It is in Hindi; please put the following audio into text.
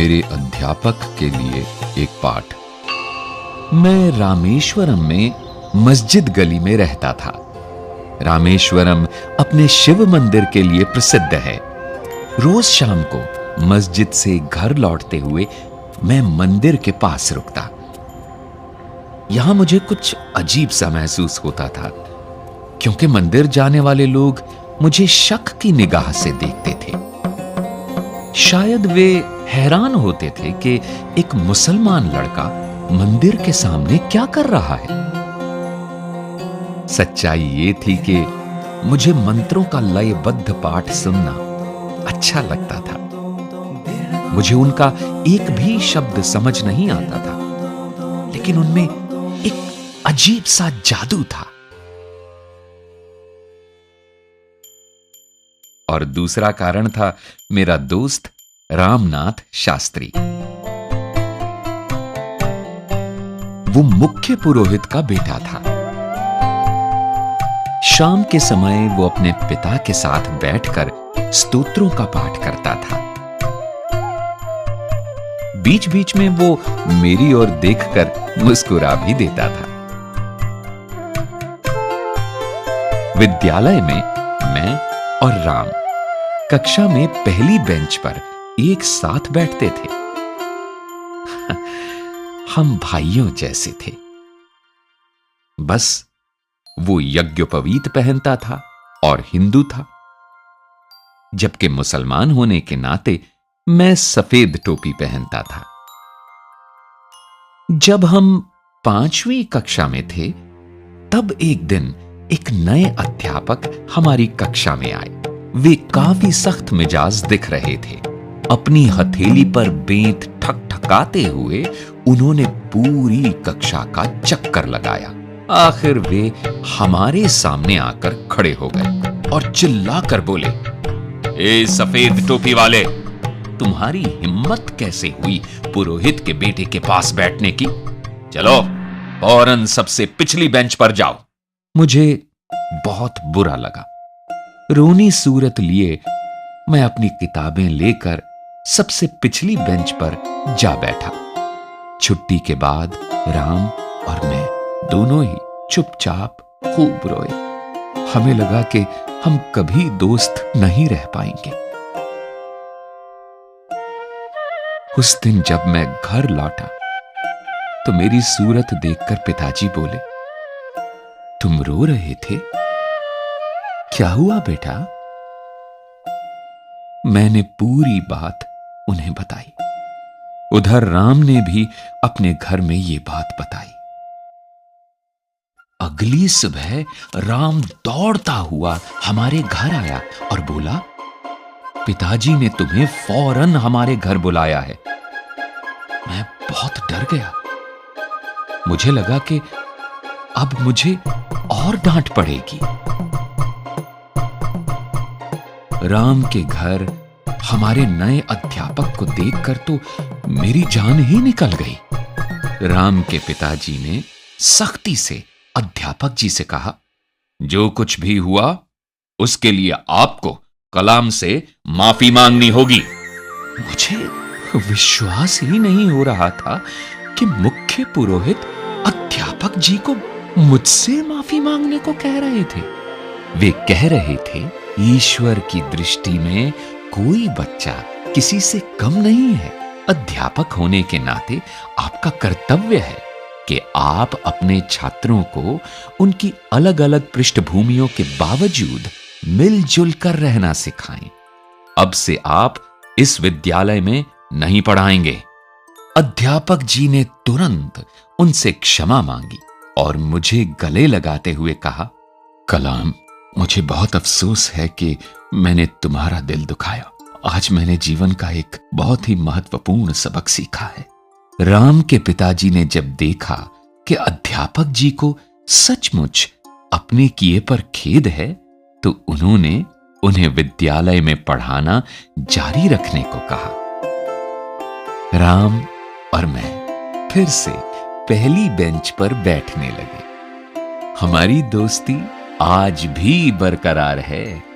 मेरे अध्यापक के लिए एक पाठ। मैं रामेश्वरम में मस्जिद गली में रहता था। रामेश्वरम अपने शिव मंदिर के लिए प्रसिद्ध है। रोज शाम को मस्जिद से घर लौटते हुए मैं मंदिर के पास रुकता। यहां मुझे कुछ अजीब सा महसूस होता था, क्योंकि मंदिर जाने वाले लोग मुझे शक की निगाह से देखते थे। शायद वे हैरान होते थे कि एक मुसलमान लड़का मंदिर के सामने क्या कर रहा है। सच्चाई ये थी कि मुझे मंत्रों का लयबद्ध पाठ सुनना अच्छा लगता था। मुझे उनका एक भी शब्द समझ नहीं आता था, लेकिन उनमें एक अजीब सा जादू था। और दूसरा कारण था मेरा दोस्त रामनाथ शास्त्री। वो मुख्य पुरोहित का बेटा था। शाम के समय वो अपने पिता के साथ बैठकर स्तोत्रों का पाठ करता था। बीच बीच में वो मेरी ओर देखकर मुस्कुरा भी देता था। विद्यालय में मैं और राम कक्षा में पहली बेंच पर एक साथ बैठते थे। हम भाइयों जैसे थे। बस वो यज्ञोपवीत पहनता था और हिंदू था, जबकि मुसलमान होने के नाते मैं सफेद टोपी पहनता था। जब हम 5वीं कक्षा में थे, तब एक दिन एक नए अध्यापक हमारी कक्षा में आए। वे काफी सख्त मिजाज दिख रहे थे। अपनी हथेली पर बेंत ठकठकाते हुए उन्होंने पूरी कक्षा का चक्कर लगाया। आखिर वे हमारे सामने आकर खड़े हो गए और चिल्लाकर बोले, ए सफेद टोपी वाले, तुम्हारी हिम्मत कैसे हुई पुरोहित के बेटे के पास बैठने की? चलो फौरन सबसे पिछली बेंच पर जाओ। मुझे बहुत बुरा लगा। रोनी सूरत लिए मैं अपनी किताबें लेकर सबसे पिछली बेंच पर जा बैठा। छुट्टी के बाद राम और मैं दोनों ही चुपचाप खूब रोए। हमें लगा कि हम कभी दोस्त नहीं रह पाएंगे। उस दिन जब मैं घर लौटा तो मेरी सूरत देखकर पिताजी बोले, तुम रो रहे थे? क्या हुआ बेटा? मैंने पूरी बात उन्हें बताई। उधर राम ने भी अपने घर में ये बात बताई। अगली सुबह राम दौड़ता हुआ हमारे घर आया और बोला, पिताजी ने तुम्हें फौरन हमारे घर बुलाया है। मैं बहुत डर गया। मुझे लगा कि अब मुझे और डांट पड़ेगी। राम के घर हमारे नए अध्यापक को देखकर तो मेरी जान ही निकल गई। राम के पिताजी ने सख्ती से अध्यापक जी से कहा, जो कुछ भी हुआ उसके लिए आपको कलाम से माफी मांगनी होगी। मुझे विश्वास ही नहीं हो रहा था कि मुख्य पुरोहित अध्यापक जी को मुझसे माफी मांगने को कह रहे थे। वे कह रहे थे, ईश्वर की दृष्टि में कोई बच्चा किसी से कम नहीं है। अध्यापक होने के नाते आपका कर्तव्य है कि आप अपने छात्रों को उनकी अलग अलग पृष्ठभूमियों के बावजूद मिलजुल कर रहना सिखाएं। अब से आप इस विद्यालय में नहीं पढ़ाएंगे। अध्यापक जी ने तुरंत उनसे क्षमा मांगी और मुझे गले लगाते हुए कहा, कलाम, मुझे बहुत अफसोस है कि मैंने तुम्हारा दिल दुखाया। आज मैंने जीवन का एक बहुत ही महत्वपूर्ण सबक सीखा है। राम के पिताजी ने जब देखा कि अध्यापक जी को सचमुच अपने किए पर खेद है, तो उन्होंने उन्हें विद्यालय में पढ़ाना जारी रखने को कहा। राम और मैं फिर से पहली बेंच पर बैठने लगे। हमारी दोस्ती आज भी बरकरार है।